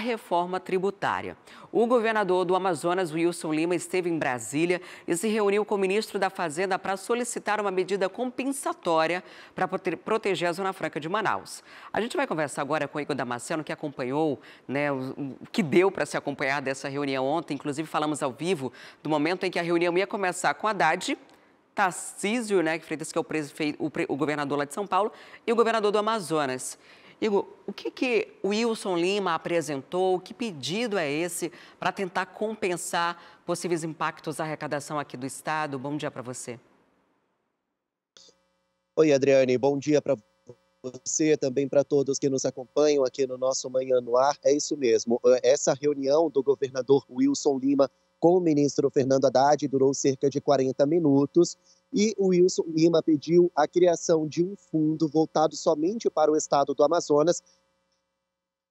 reforma tributária. O governador do Amazonas, Wilson Lima, esteve em Brasília e se reuniu com o ministro da Fazenda para solicitar uma medida compensatória para proteger a Zona Franca de Manaus. A gente vai conversar agora com o Igor Damasceno, que acompanhou, o que deu para se acompanhar dessa reunião ontem. Inclusive, falamos ao vivo do momento em que a reunião ia começar com Haddad, Tarcísio, Freitas, que é o governador lá de São Paulo, e o governador do Amazonas. Igor, o que o Wilson Lima apresentou? Que pedido é esse para tentar compensar possíveis impactos da arrecadação aqui do Estado? Bom dia para você. Oi, Adriane, bom dia para você, também para todos que nos acompanham aqui no nosso Manhã no Ar. É isso mesmo, essa reunião do governador Wilson Lima com o ministro Fernando Haddad durou cerca de 40 minutos e o Wilson Lima pediu a criação de um fundo voltado somente para o estado do Amazonas,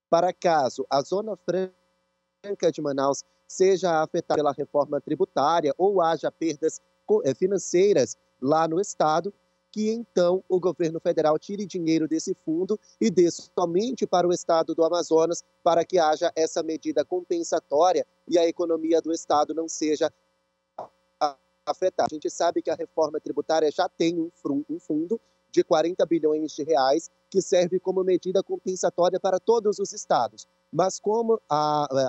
para caso a Zona Franca de Manaus seja afetada pela reforma tributária ou haja perdas financeiras lá no estado, que então o governo federal tire dinheiro desse fundo e dê somente para o estado do Amazonas, para que haja essa medida compensatória e a economia do estado não seja afetada. A gente sabe que a reforma tributária já tem um fundo de 40 bilhões de reais que serve como medida compensatória para todos os estados. Mas como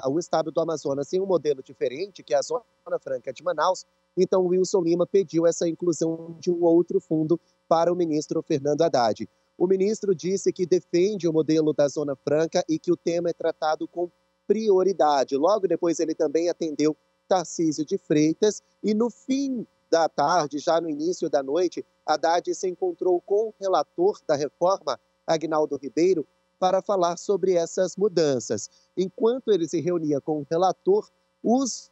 o estado do Amazonas tem um modelo diferente, que é a Zona Franca de Manaus, então o Wilson Lima pediu essa inclusão de um outro fundo para o ministro Fernando Haddad. O ministro disse que defende o modelo da Zona Franca e que o tema é tratado com prioridade. Logo depois ele também atendeu Tarcísio de Freitas e no fim da tarde, já no início da noite, Haddad se encontrou com o relator da reforma, Aguinaldo Ribeiro, para falar sobre essas mudanças. Enquanto ele se reunia com o relator, os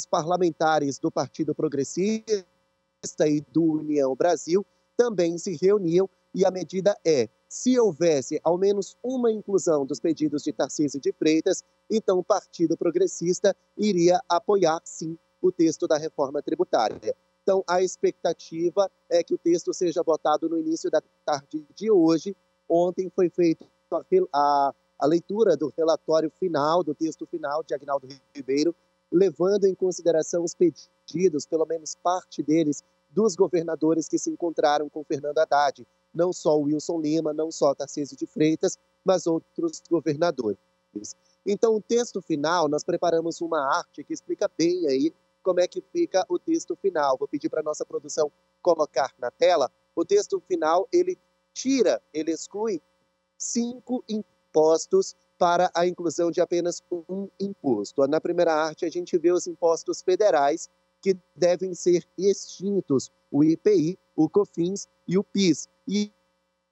parlamentares do Partido Progressista e do União Brasil também se reuniam e a medida é, se houvesse ao menos uma inclusão dos pedidos de Tarcísio de Freitas, então o Partido Progressista iria apoiar, sim, o texto da reforma tributária. Então, a expectativa é que o texto seja votado no início da tarde de hoje. Ontem foi feita a leitura do relatório final, do texto final de Aguinaldo Ribeiro, levando em consideração os pedidos, pelo menos parte deles, dos governadores que se encontraram com Fernando Haddad. Não só o Wilson Lima, não só Tarcísio de Freitas, mas outros governadores. Então, o texto final, nós preparamos uma arte que explica bem aí como é que fica o texto final. Vou pedir para a nossa produção colocar na tela. O texto final, ele exclui 5 impostos para a inclusão de apenas um imposto. Na primeira arte, a gente vê os impostos federais que devem ser extintos, o IPI, o COFINS e o PIS. E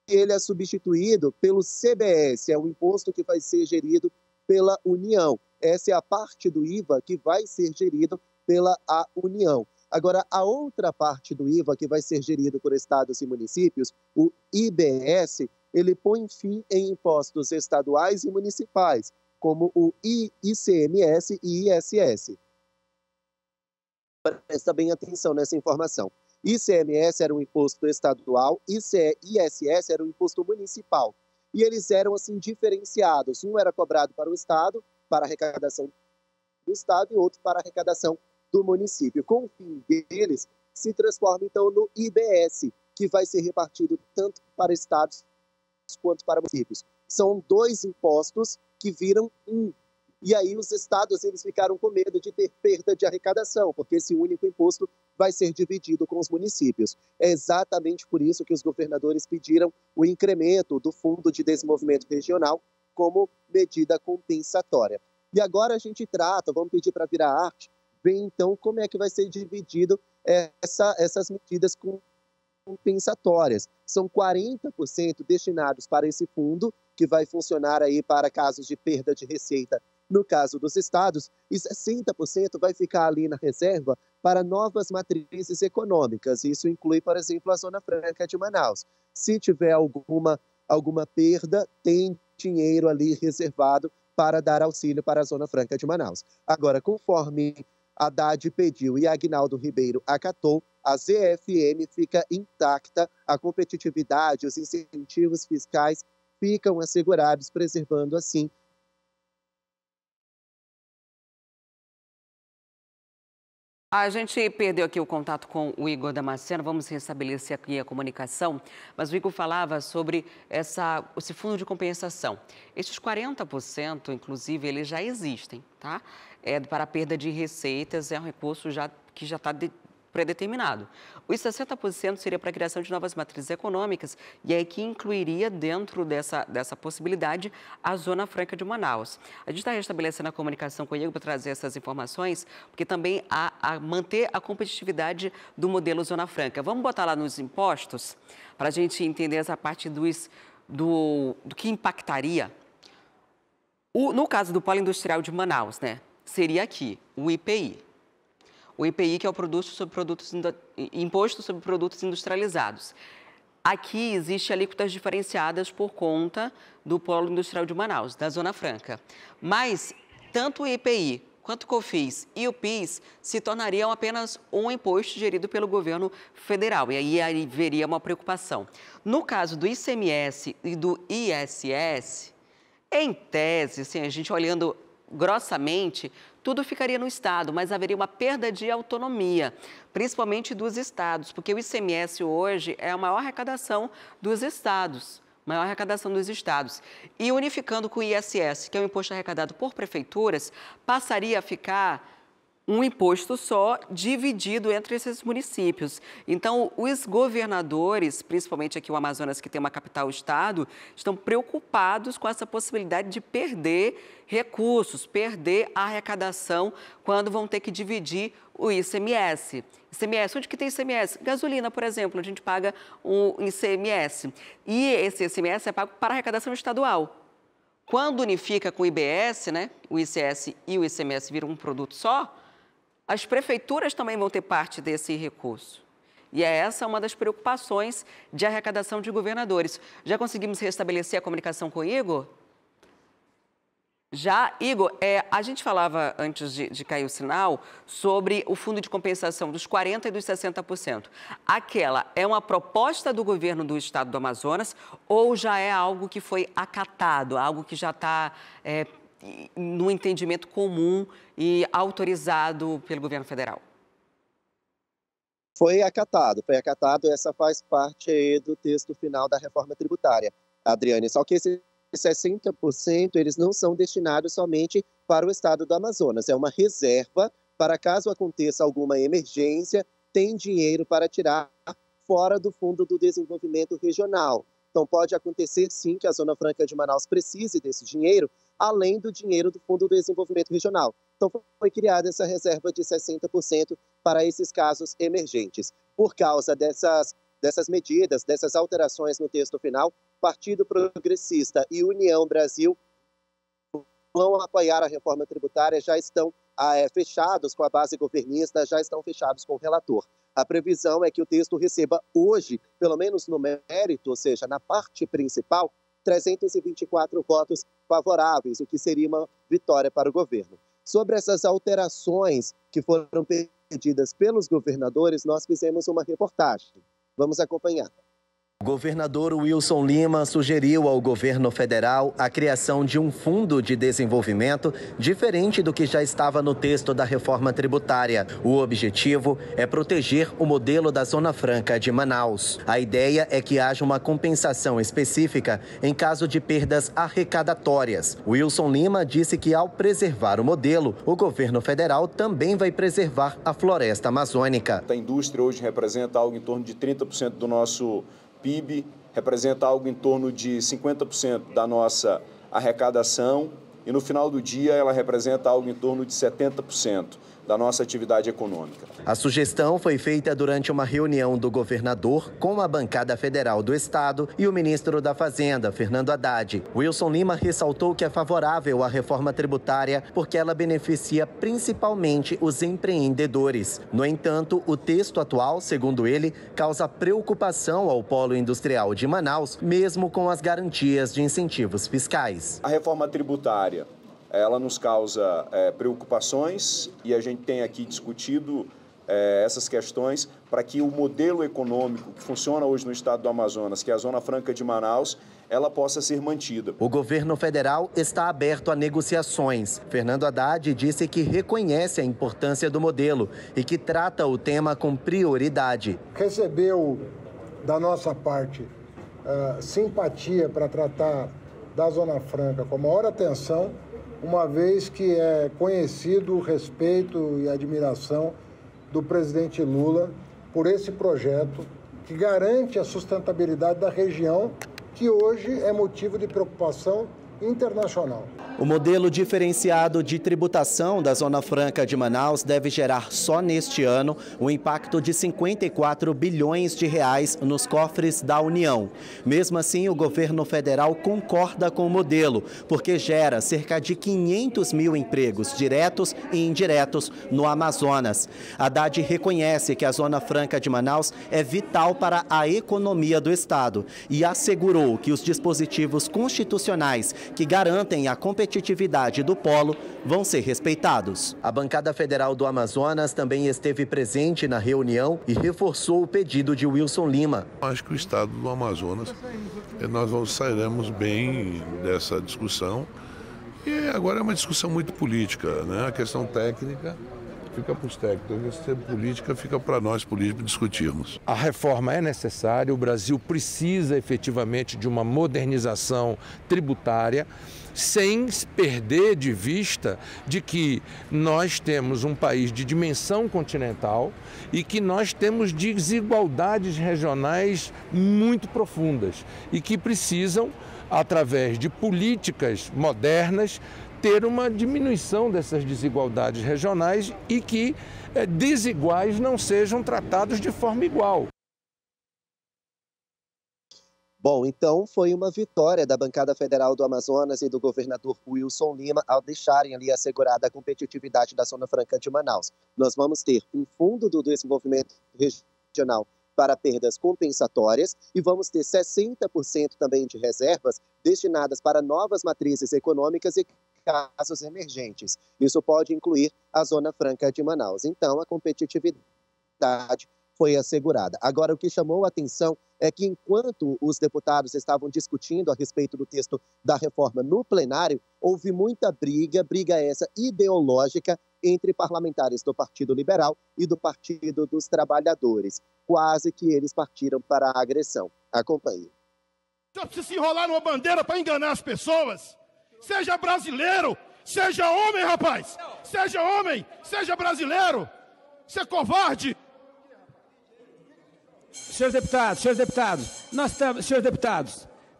ele é substituído pelo CBS, é o imposto que vai ser gerido pela União. Essa é a parte do IVA que vai ser gerido pela União. Agora, a outra parte do IVA que vai ser gerido por estados e municípios, o IBS, ele põe fim em impostos estaduais e municipais, como o ICMS e ISS. Presta bem atenção nessa informação. ICMS era um imposto estadual, ISS era um imposto municipal. E eles eram, assim, diferenciados. Um era cobrado para o Estado, para a arrecadação do Estado, e outro para a arrecadação do município. Com o fim deles, se transforma, então, no IBS, que vai ser repartido tanto para estados quanto para municípios. São 2 impostos que viram um. E aí os estados eles ficaram com medo de ter perda de arrecadação, porque esse único imposto vai ser dividido com os municípios. É exatamente por isso que os governadores pediram o incremento do Fundo de Desenvolvimento Regional como medida compensatória. E agora a gente vamos pedir para virar arte, ver então como é que vai ser dividido essas medidas compensatórias. São 40% destinados para esse fundo, que vai funcionar aí para casos de perda de receita no caso dos estados, e 60% vai ficar ali na reserva para novas matrizes econômicas. Isso inclui, por exemplo, a Zona Franca de Manaus. Se tiver alguma perda, tem dinheiro ali reservado para dar auxílio para a Zona Franca de Manaus. Agora, conforme Haddad pediu e Aguinaldo Ribeiro acatou, a ZFM fica intacta, a competitividade, os incentivos, incentivos fiscais ficam assegurados, preservando assim A gente perdeu aqui o contato com o Igor Damasceno, vamos restabelecer aqui a comunicação, mas o Igor falava sobre esse fundo de compensação. Esses 40%, inclusive, eles já existem, tá? Para a perda de receitas, é um recurso que já está predeterminado. Os 60% seria para a criação de novas matrizes econômicas e aí que incluiria dentro dessa possibilidade a Zona Franca de Manaus. A gente está restabelecendo a comunicação com o Igor para trazer essas informações, porque também a manter a competitividade do modelo Zona Franca. Vamos botar lá nos impostos para a gente entender essa parte do que impactaria. No caso do Polo Industrial de Manaus, né, seria aqui o IPI. O IPI, que é o Imposto sobre Produtos Industrializados. Aqui existe alíquotas diferenciadas por conta do Polo Industrial de Manaus, da Zona Franca. Mas tanto o IPI quanto o COFINS e o PIS se tornariam apenas um imposto gerido pelo governo federal. E aí haveria uma preocupação. No caso do ICMS e do ISS, em tese, assim, a gente olhando grossamente, tudo ficaria no Estado, mas haveria uma perda de autonomia, principalmente dos estados, porque o ICMS hoje é a maior arrecadação dos estados, E unificando com o ISS, que é o imposto arrecadado por prefeituras, passaria a ficar um imposto só dividido entre esses municípios. Então, os governadores, principalmente aqui o Amazonas, que tem uma capital-estado, estão preocupados com essa possibilidade de perder recursos, perder a arrecadação quando vão ter que dividir o ICMS. ICMS, onde que tem ICMS? Gasolina, por exemplo, a gente paga um ICMS. E esse ICMS é pago para arrecadação estadual. Quando unifica com o IBS, né, o ICS e o ICMS viram um produto só, as prefeituras também vão ter parte desse recurso. E essa é uma das preocupações de arrecadação de governadores. Já conseguimos restabelecer a comunicação com o Igor? Já, Igor, a gente falava antes de cair o sinal sobre o fundo de compensação dos 40% e dos 60%. Aquela é uma proposta do governo do estado do Amazonas ou já é algo que foi acatado, algo que já está no entendimento comum e autorizado pelo governo federal? Foi acatado. Essa faz parte aí do texto final da reforma tributária, Adriane. Só que esses 60% eles não são destinados somente para o estado do Amazonas. É uma reserva para caso aconteça alguma emergência, tem dinheiro para tirar fora do Fundo do Desenvolvimento Regional. Então pode acontecer sim que a Zona Franca de Manaus precise desse dinheiro, além do dinheiro do Fundo do Desenvolvimento Regional. Então foi criada essa reserva de 60% para esses casos emergentes. Por causa dessas medidas, dessas alterações no texto final, Partido Progressista e União Brasil vão apoiar a reforma tributária, já estão fechados com a base governista, já estão fechados com o relator. A previsão é que o texto receba hoje, pelo menos no mérito, ou seja, na parte principal, 324 votos favoráveis, o que seria uma vitória para o governo. Sobre essas alterações que foram pedidas pelos governadores, nós fizemos uma reportagem. Vamos acompanhar. O governador Wilson Lima sugeriu ao governo federal a criação de um fundo de desenvolvimento diferente do que já estava no texto da reforma tributária. O objetivo é proteger o modelo da Zona Franca de Manaus. A ideia é que haja uma compensação específica em caso de perdas arrecadatórias. Wilson Lima disse que ao preservar o modelo, o governo federal também vai preservar a floresta amazônica. A indústria hoje representa algo em torno de 30% do nosso PIB, representa algo em torno de 50% da nossa arrecadação e no final do dia ela representa algo em torno de 70% da nossa atividade econômica. A sugestão foi feita durante uma reunião do governador com a bancada federal do estado e o ministro da Fazenda, Fernando Haddad. Wilson Lima ressaltou que é favorável à reforma tributária porque ela beneficia principalmente os empreendedores. No entanto, o texto atual, segundo ele, causa preocupação ao polo industrial de Manaus, mesmo com as garantias de incentivos fiscais. A reforma tributária ela nos causa preocupações e a gente tem aqui discutido essas questões para que o modelo econômico que funciona hoje no estado do Amazonas, que é a Zona Franca de Manaus, ela possa ser mantida. O governo federal está aberto a negociações. Fernando Haddad disse que reconhece a importância do modelo e que trata o tema com prioridade. Recebeu da nossa parte simpatia para tratar da Zona Franca com a maior atenção, uma vez que é conhecido o respeito e admiração do presidente Lula por esse projeto que garante a sustentabilidade da região, que hoje é motivo de preocupação internacional. O modelo diferenciado de tributação da Zona Franca de Manaus deve gerar só neste ano um impacto de 54 bilhões de reais nos cofres da União. Mesmo assim, o governo federal concorda com o modelo, porque gera cerca de 500 mil empregos diretos e indiretos no Amazonas. Haddad reconhece que a Zona Franca de Manaus é vital para a economia do estado e assegurou que os dispositivos constitucionais que garantem a competitividade do polo vão ser respeitados. A bancada federal do Amazonas também esteve presente na reunião e reforçou o pedido de Wilson Lima. Acho que o estado do Amazonas, nós sairemos bem dessa discussão. E agora é uma discussão muito política, né? A questão técnica fica para os técnicos, a questão política fica para nós políticos discutirmos. A reforma é necessária, o Brasil precisa efetivamente de uma modernização tributária, sem perder de vista de que nós temos um país de dimensão continental e que nós temos desigualdades regionais muito profundas e que precisam, através de políticas modernas, ter uma diminuição dessas desigualdades regionais e que desiguais não sejam tratados de forma igual. Bom, então foi uma vitória da bancada federal do Amazonas e do governador Wilson Lima ao deixarem ali assegurada a competitividade da Zona Franca de Manaus. Nós vamos ter um fundo do desenvolvimento regional para perdas compensatórias e vamos ter 60% também de reservas destinadas para novas matrizes econômicas e casos emergentes. Isso pode incluir a Zona Franca de Manaus. Então, a competitividade foi assegurada. Agora, o que chamou a atenção é que, enquanto os deputados estavam discutindo a respeito do texto da reforma no plenário, houve muita briga essa ideológica entre parlamentares do Partido Liberal e do Partido dos Trabalhadores. Quase que eles partiram para a agressão. Acompanhe. Só precisa se enrolar numa bandeira para enganar as pessoas. Seja brasileiro, seja homem, rapaz. Seja homem, seja brasileiro. Você é covarde. Senhores deputados,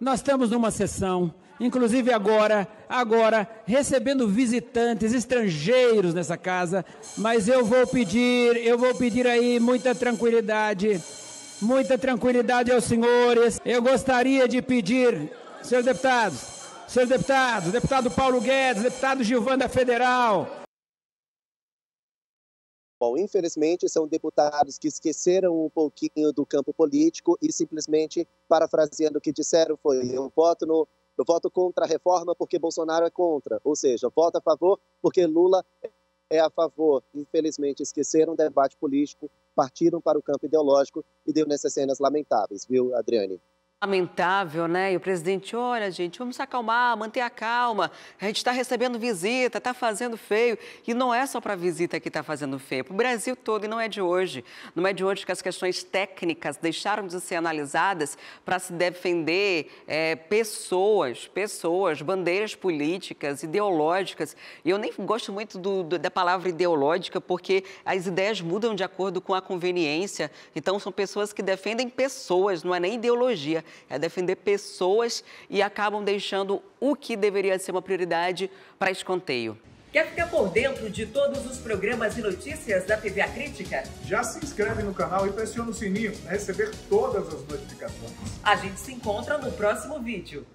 nós estamos numa sessão, inclusive agora, recebendo visitantes estrangeiros nessa casa, mas eu vou pedir aí muita tranquilidade aos senhores. Eu gostaria de pedir, senhores deputados, deputado Paulo Guedes, deputado Gilvan da Federal. Bom, infelizmente, são deputados que esqueceram um pouquinho do campo político e simplesmente, parafraseando o que disseram, foi: eu voto contra a reforma porque Bolsonaro é contra. Ou seja, voto a favor porque Lula é a favor. Infelizmente, esqueceram o debate político, partiram para o campo ideológico e deu nessas cenas lamentáveis, viu, Adriane? Lamentável, né? E o presidente, olha, gente, vamos se acalmar, manter a calma. A gente está recebendo visita, está fazendo feio. E não é só para a visita que está fazendo feio, para o Brasil todo, e não é de hoje. Não é de hoje que as questões técnicas deixaram de ser analisadas para se defender pessoas, bandeiras políticas, ideológicas. E eu nem gosto muito da palavra ideológica, porque as ideias mudam de acordo com a conveniência. Então, são pessoas que defendem pessoas, não é nem ideologia. É defender pessoas e acabam deixando o que deveria ser uma prioridade para escanteio. Quer ficar por dentro de todos os programas e notícias da TV A Crítica? Já se inscreve no canal e pressiona o sininho para receber todas as notificações. A gente se encontra no próximo vídeo.